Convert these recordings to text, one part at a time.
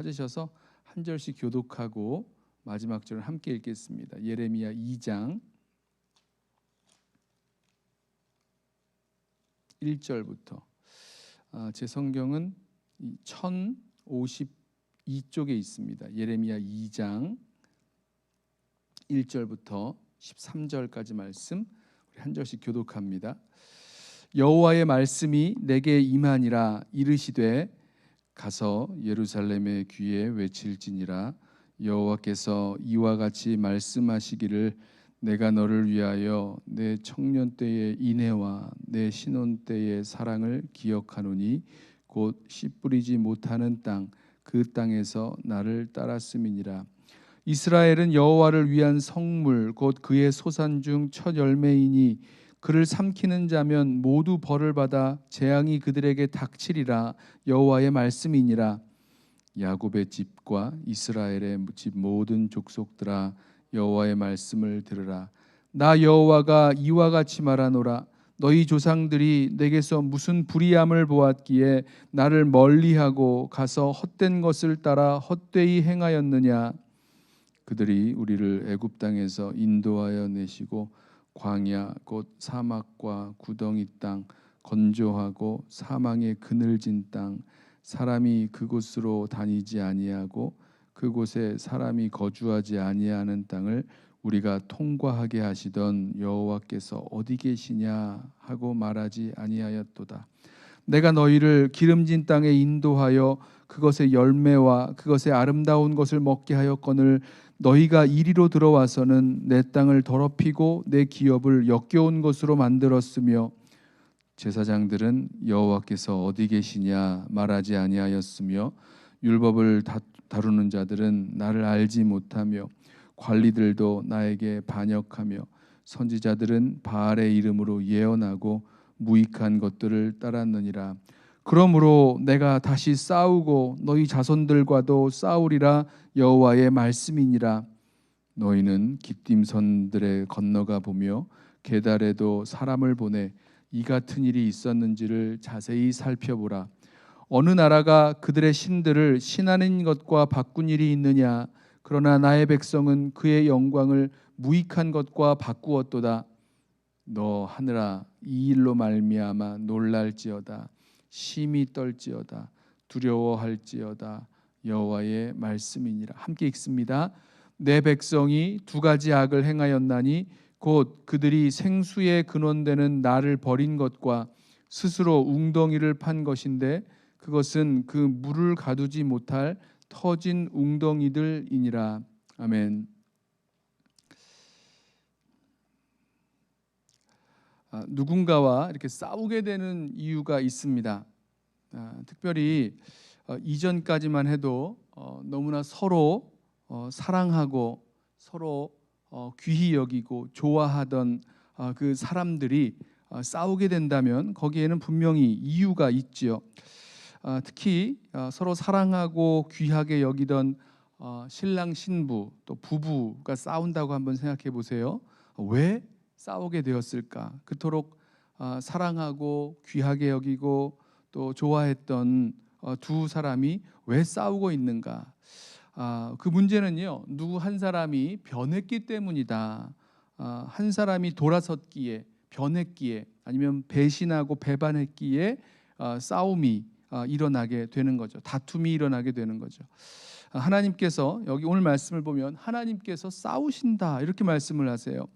찾으셔서 한 절씩 교독하고 마지막 절을 함께 읽겠습니다. 예레미야 2장 1절부터. 제 성경은 1052쪽에 있습니다. 예레미야 2장 1절부터 13절까지 말씀 우리 한 절씩 교독합니다. 여호와의 말씀이 내게 임하니라. 이르시되 가서 예루살렘의 귀에 외칠지니라. 여호와께서 이와 같이 말씀하시기를 내가 너를 위하여 내 청년 때의 인애와 내 신혼 때의 사랑을 기억하노니 곧 씨 뿌리지 못하는 땅 그 땅에서 나를 따랐음이니라. 이스라엘은 여호와를 위한 성물 곧 그의 소산 중 첫 열매이니 그를 삼키는 자면 모두 벌을 받아 재앙이 그들에게 닥치리라. 여호와의 말씀이니라. 야곱의 집과 이스라엘의 집 모든 족속들아 여호와의 말씀을 들으라. 나 여호와가 이와 같이 말하노라. 너희 조상들이 내게서 무슨 불의함을 보았기에 나를 멀리하고 가서 헛된 것을 따라 헛되이 행하였느냐. 그들이 우리를 애굽 땅에서 인도하여 내시고 광야 곧 사막과 구덩이 땅 건조하고 사망의 그늘진 땅 사람이 그곳으로 다니지 아니하고 그곳에 사람이 거주하지 아니하는 땅을 우리가 통과하게 하시던 여호와께서 어디 계시냐 하고 말하지 아니하였도다. 내가 너희를 기름진 땅에 인도하여 그것의 열매와 그것의 아름다운 것을 먹게 하였거늘 너희가 이리로 들어와서는 내 땅을 더럽히고 내 기업을 역겨운 것으로 만들었으며 제사장들은 여호와께서 어디 계시냐 말하지 아니하였으며 율법을 다루는 자들은 나를 알지 못하며 관리들도 나에게 반역하며 선지자들은 바알의 이름으로 예언하고 무익한 것들을 따랐느니라. 그러므로 내가 다시 싸우고 너희 자손들과도 싸우리라. 여호와의 말씀이니라. 너희는 기띔선들에 건너가 보며 게달에도 사람을 보내 이 같은 일이 있었는지를 자세히 살펴보라. 어느 나라가 그들의 신들을 신하는 것과 바꾼 일이 있느냐. 그러나 나의 백성은 그의 영광을 무익한 것과 바꾸었도다. 너 하늘아 이 일로 말미암아 놀랄지어다. 심히 떨지어다. 두려워할지어다. 여호와의 말씀이니라. 함께 읽습니다. 내 백성이 두 가지 악을 행하였나니 곧 그들이 생수의 근원되는 나를 버린 것과 스스로 웅덩이를 판 것인데 그것은 그 물을 가두지 못할 터진 웅덩이들이니라. 아멘. 누군가와 이렇게 싸우게 되는 이유가 있습니다. 특별히 이전까지만 해도 너무나 서로 사랑하고 서로 귀히 여기고 좋아하던 그 사람들이 싸우게 된다면 거기에는 분명히 이유가 있지요. 특히 서로 사랑하고 귀하게 여기던 신랑 신부 또 부부가 싸운다고 한번 생각해 보세요. 왜 싸우게 되었을까? 그토록 사랑하고 귀하게 여기고 또 좋아했던 두 사람이 왜 싸우고 있는가? 그 문제는요, 누구 한 사람이 변했기 때문이다. 한 사람이 돌아섰기에, 변했기에, 아니면 배신하고 배반했기에 싸움이 일어나게 되는 거죠. 다툼이 일어나게 되는 거죠. 하나님께서 여기 오늘 말씀을 보면 하나님께서 싸우신다 이렇게 말씀을 하세요.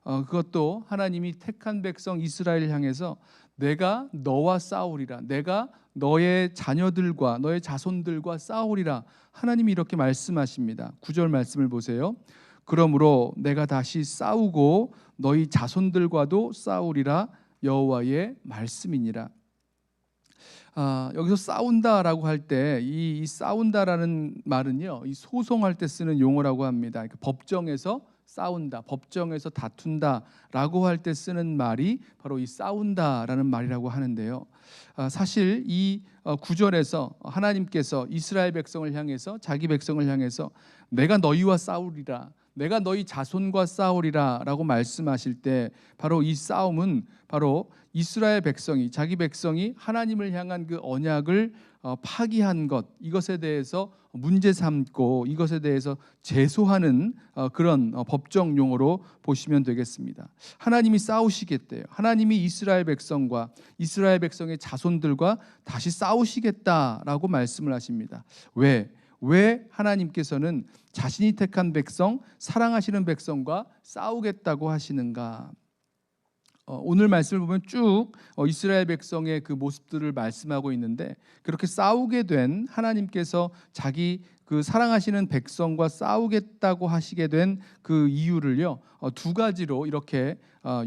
그것도 하나님이 택한 백성 이스라엘을 향해서 내가 너와 싸우리라. 내가 너의 자녀들과 너의 자손들과 싸우리라. 하나님이 이렇게 말씀하십니다. 9절 말씀을 보세요. 그러므로 내가 다시 싸우고 너희 자손들과도 싸우리라. 여호와의 말씀이니라. 여기서 싸운다라고 할 때 이 싸운다라는 말은요, 이 소송할 때 쓰는 용어라고 합니다. 그러니까 법정에서 싸운다, 법정에서 다툰다라고 할 때 쓰는 말이 바로 이 싸운다라는 말이라고 하는데요. 사실 이 구절에서 하나님께서 이스라엘 백성을 향해서 자기 백성을 향해서 내가 너희와 싸우리라, 내가 너희 자손과 싸우리라 라고 말씀하실 때 바로 이 싸움은 바로 이스라엘 백성이 자기 백성이 하나님을 향한 그 언약을 파기한 것, 이것에 대해서 문제 삼고 이것에 대해서 제소하는 그런 법정 용어로 보시면 되겠습니다. 하나님이 싸우시겠대요. 하나님이 이스라엘 백성과 이스라엘 백성의 자손들과 다시 싸우시겠다라고 말씀을 하십니다. 왜 하나님께서는 자신이 택한 백성, 사랑하시는 백성과 싸우겠다고 하시는가? 오늘 말씀을 보면 쭉 이스라엘 백성의 그 모습들을 말씀하고 있는데, 그렇게 싸우게 된 하나님께서 자기 그 사랑하시는 백성과 싸우겠다고 하시게 된 그 이유를요, 두 가지로 이렇게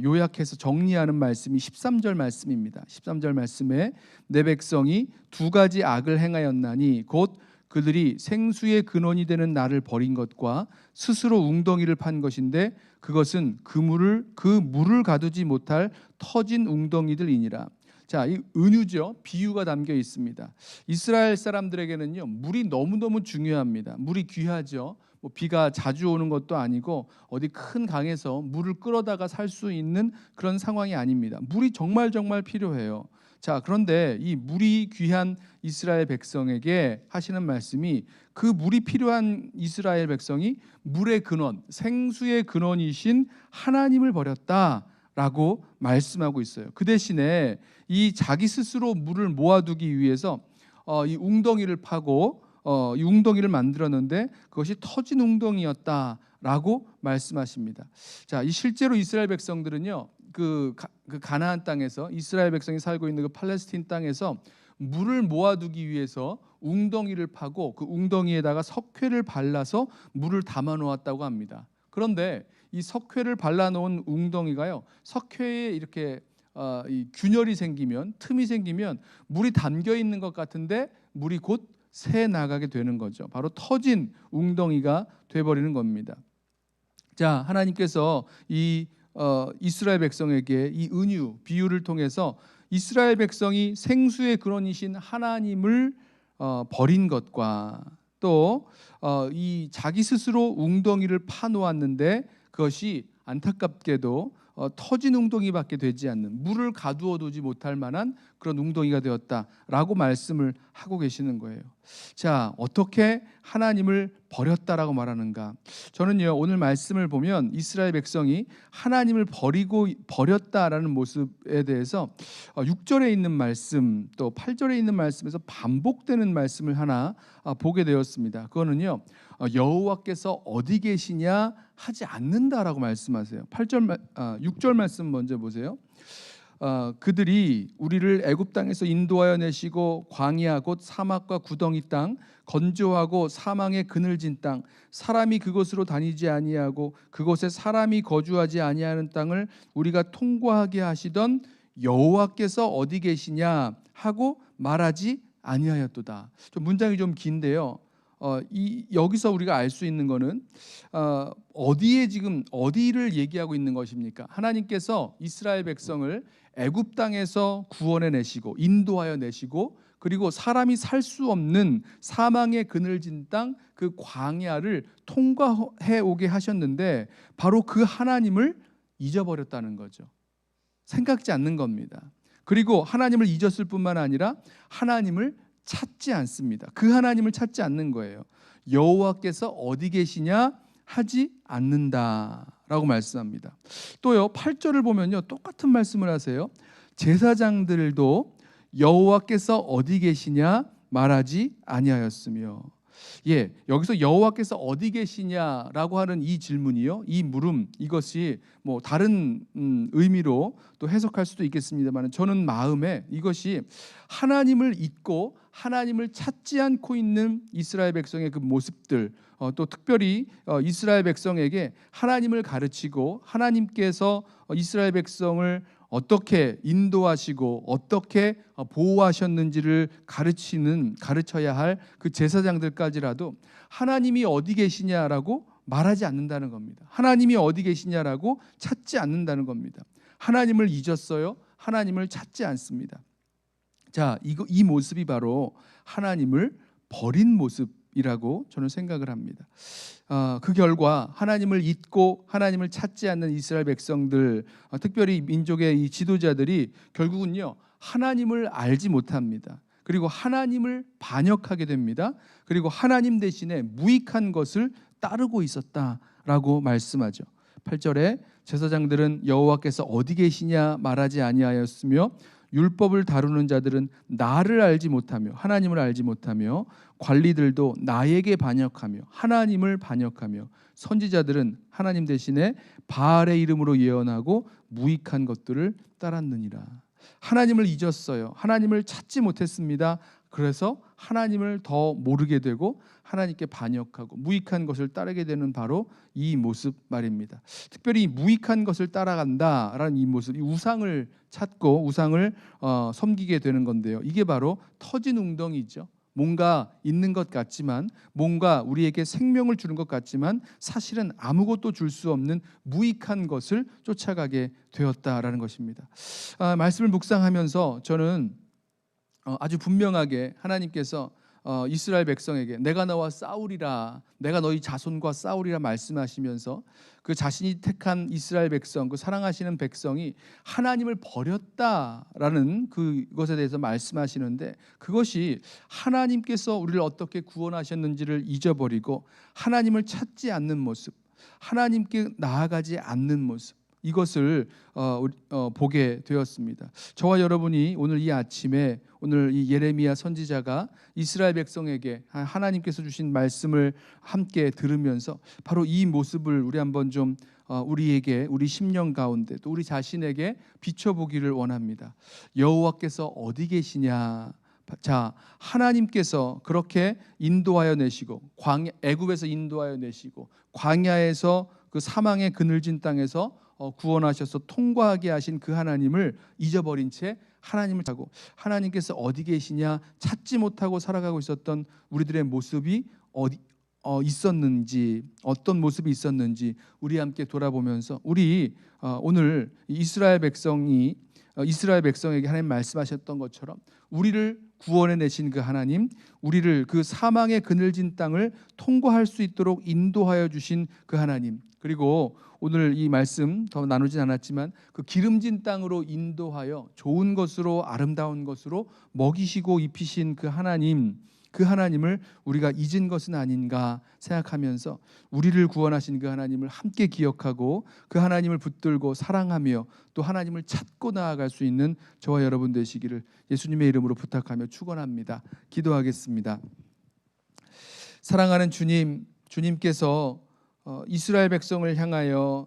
요약해서 정리하는 말씀이 13절 말씀입니다. 13절 말씀에 내 백성이 두 가지 악을 행하였나니 곧 그들이 생수의 근원이 되는 나를 버린 것과 스스로 웅덩이를 판 것인데 그것은 그 물을 가두지 못할 터진 웅덩이들이니라. 자, 이 은유죠. 비유가 담겨 있습니다. 이스라엘 사람들에게는요, 물이 너무너무 중요합니다. 물이 귀하죠. 비가 자주 오는 것도 아니고 어디 큰 강에서 물을 끌어다가 살 수 있는 그런 상황이 아닙니다. 물이 정말 필요해요. 자, 그런데 이 물이 귀한 이스라엘 백성에게 하시는 말씀이, 그 물이 필요한 이스라엘 백성이 물의 근원, 생수의 근원이신 하나님을 버렸다라고 말씀하고 있어요. 그 대신에 이 자기 스스로 물을 모아두기 위해서 이 웅덩이를 파고 이 웅덩이를 만들었는데 그것이 터진 웅덩이였다라고 말씀하십니다. 자, 이 실제로 이스라엘 백성들은요, 그 가나안 땅에서 이스라엘 백성이 살고 있는 그 팔레스틴 땅에서 물을 모아두기 위해서 웅덩이를 파고 그 웅덩이에다가 석회를 발라서 물을 담아 놓았다고 합니다. 그런데 이 석회를 발라 놓은 웅덩이가요, 석회에 이렇게 이 균열이 생기면, 틈이 생기면 물이 담겨 있는 것 같은데 물이 곧 새 나가게 되는 거죠. 바로 터진 웅덩이가 돼버리는 겁니다. 자, 하나님께서 이 이스라엘 백성에게 이 은유, 비유를 통해서 이스라엘 백성이 생수의 근원이신 하나님을 버린 것과 또 이 자기 스스로 웅덩이를 파놓았는데 그것이 안타깝게도 터진 웅덩이밖에 되지 않는, 물을 가두어 두지 못할 만한 그런 웅덩이가 되었다라고 말씀을 하고 계시는 거예요. 자, 어떻게 하나님을 버렸다라고 말하는가? 저는요, 오늘 말씀을 보면 이스라엘 백성이 하나님을 버렸다라는 모습에 대해서 6절에 있는 말씀 또 8절에 있는 말씀에서 반복되는 말씀을 하나 보게 되었습니다. 그거는요, 여호와께서 어디 계시냐 하지 않는다라고 말씀하세요. 6절 말씀 먼저 보세요. 그들이 우리를 애굽 땅에서 인도하여 내시고 광야 곧 사막과 구덩이 땅, 건조하고 사망의 그늘진 땅, 사람이 그곳으로 다니지 아니하고 그곳에 사람이 거주하지 아니하는 땅을 우리가 통과하게 하시던 여호와께서 어디 계시냐 하고 말하지 아니하였도다. 좀 문장이 좀 긴데요, 여기서 우리가 알 수 있는 거는 어디에 지금 어디를 얘기하고 있는 것입니까? 하나님께서 이스라엘 백성을 애굽 땅에서 구원해 내시고 인도하여 내시고, 그리고 사람이 살 수 없는 사망의 그늘진 땅, 그 광야를 통과해 오게 하셨는데 바로 그 하나님을 잊어버렸다는 거죠. 생각지 않는 겁니다. 그리고 하나님을 잊었을 뿐만 아니라 하나님을 찾지 않습니다. 그 하나님을 찾지 않는 거예요. 여호와께서 어디 계시냐 하지 않는다라고 말씀합니다. 또요, 8절을 보면요, 똑같은 말씀을 하세요. 제사장들도 여호와께서 어디 계시냐 말하지 아니하였으며. 예, 여기서 여호와께서 어디 계시냐라고 하는 이 질문이요, 이 물음, 이것이 뭐 다른 의미로 또 해석할 수도 있겠습니다만, 저는 마음에 이것이 하나님을 잊고 하나님을 찾지 않고 있는 이스라엘 백성의 그 모습들, 또 특별히 이스라엘 백성에게 하나님을 가르치고 하나님께서 이스라엘 백성을 어떻게 인도하시고 어떻게 보호하셨는지를 가르쳐야 할 그 제사장들까지라도 하나님이 어디 계시냐라고 말하지 않는다는 겁니다. 하나님이 어디 계시냐라고 찾지 않는다는 겁니다. 하나님을 잊었어요. 하나님을 찾지 않습니다. 자, 이 모습이 바로 하나님을 버린 모습이라고 저는 생각을 합니다. 그 결과 하나님을 잊고 하나님을 찾지 않는 이스라엘 백성들, 특별히 민족의 이 지도자들이 결국은요, 하나님을 알지 못합니다. 그리고 하나님을 반역하게 됩니다. 그리고 하나님 대신에 무익한 것을 따르고 있었다라고 말씀하죠. 8절에 제사장들은 여호와께서 어디 계시냐 말하지 아니하였으며 율법을 다루는 자들은 나를 알지 못하며 하나님을 알지 못하며 관리들도 나에게 반역하며 하나님을 반역하며 선지자들은 하나님 대신에 바알의 이름으로 예언하고 무익한 것들을 따랐느니라. 하나님을 잊었어요. 하나님을 찾지 못했습니다. 그래서 하나님을 더 모르게 되고 하나님께 반역하고 무익한 것을 따르게 되는 바로 이 모습 말입니다. 특별히 무익한 것을 따라간다라는 이 모습, 이 우상을 찾고 우상을 섬기게 되는 건데요. 이게 바로 터진 웅덩이죠. 뭔가 있는 것 같지만, 뭔가 우리에게 생명을 주는 것 같지만 사실은 아무것도 줄 수 없는 무익한 것을 쫓아가게 되었다라는 것입니다. 말씀을 묵상하면서 저는 아주 분명하게 하나님께서 이스라엘 백성에게 내가 너와 싸우리라, 내가 너희 자손과 싸우리라 말씀하시면서 그 자신이 택한 이스라엘 백성, 그 사랑하시는 백성이 하나님을 버렸다라는 그것에 대해서 말씀하시는데, 그것이 하나님께서 우리를 어떻게 구원하셨는지를 잊어버리고 하나님을 찾지 않는 모습, 하나님께 나아가지 않는 모습, 이것을 보게 되었습니다. 저와 여러분이 오늘 이 아침에 오늘 이 예레미야 선지자가 이스라엘 백성에게 하나님께서 주신 말씀을 함께 들으면서 바로 이 모습을 우리 한번 좀 우리에게, 우리 심령 가운데 또 우리 자신에게 비춰보기를 원합니다. 여호와께서 어디 계시냐? 자, 하나님께서 그렇게 인도하여 내시고 애굽에서 인도하여 내시고 광야에서 그 사망의 그늘진 땅에서 구원하셔서 통과하게 하신 그 하나님을 잊어버린 채 하나님을 찾고 하나님께서 어디 계시냐 찾지 못하고 살아가고 있었던 우리들의 모습이 어디 있었는지, 어떤 모습이 있었는지 우리 함께 돌아보면서 우리 오늘 이스라엘 백성에게 하나님 말씀하셨던 것처럼 우리를 구원해 내신 그 하나님, 우리를 그 사망의 그늘진 땅을 통과할 수 있도록 인도하여 주신 그 하나님, 그리고 오늘 이 말씀 더 나누진 않았지만 그 기름진 땅으로 인도하여 좋은 것으로 아름다운 것으로 먹이시고 입히신 그 하나님, 그 하나님을 우리가 잊은 것은 아닌가 생각하면서 우리를 구원하신 그 하나님을 함께 기억하고 그 하나님을 붙들고 사랑하며 또 하나님을 찾고 나아갈 수 있는 저와 여러분 되시기를 예수님의 이름으로 부탁하며 축원합니다. 기도하겠습니다. 사랑하는 주님, 주님께서 이스라엘 백성을 향하여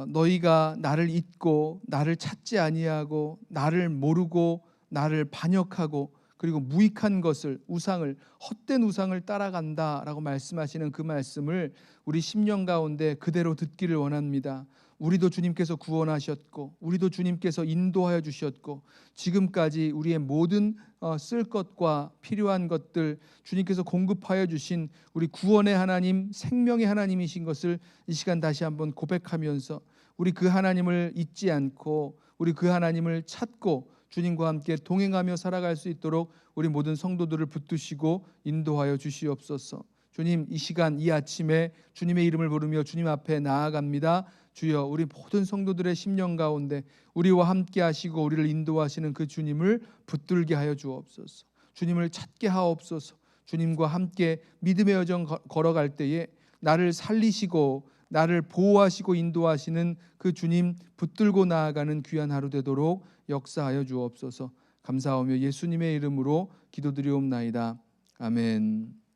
너희가 나를 잊고 나를 찾지 아니하고 나를 모르고 나를 반역하고 그리고 무익한 것을, 우상을, 헛된 우상을 따라간다라고 말씀하시는 그 말씀을 우리 심령 가운데 그대로 듣기를 원합니다. 우리도 주님께서 구원하셨고 우리도 주님께서 인도하여 주셨고 지금까지 우리의 모든 쓸 것과 필요한 것들 주님께서 공급하여 주신 우리 구원의 하나님, 생명의 하나님이신 것을 이 시간 다시 한번 고백하면서 우리 그 하나님을 잊지 않고 우리 그 하나님을 찾고 주님과 함께 동행하며 살아갈 수 있도록 우리 모든 성도들을 붙드시고 인도하여 주시옵소서. 주님, 이 시간 이 아침에 주님의 이름을 부르며 주님 앞에 나아갑니다. 주여, 우리 모든 성도들의 심령 가운데 우리와 함께 하시고 우리를 인도하시는 그 주님을 붙들게 하여 주옵소서. 주님을 찾게 하옵소서. 주님과 함께 믿음의 여정 걸어갈 때에 나를 살리시고 나를 보호하시고 인도하시는 그 주님 붙들고 나아가는 귀한 하루 되도록 역사하여 주옵소서. 감사하며 예수님의 이름으로 기도드리옵나이다. 아멘.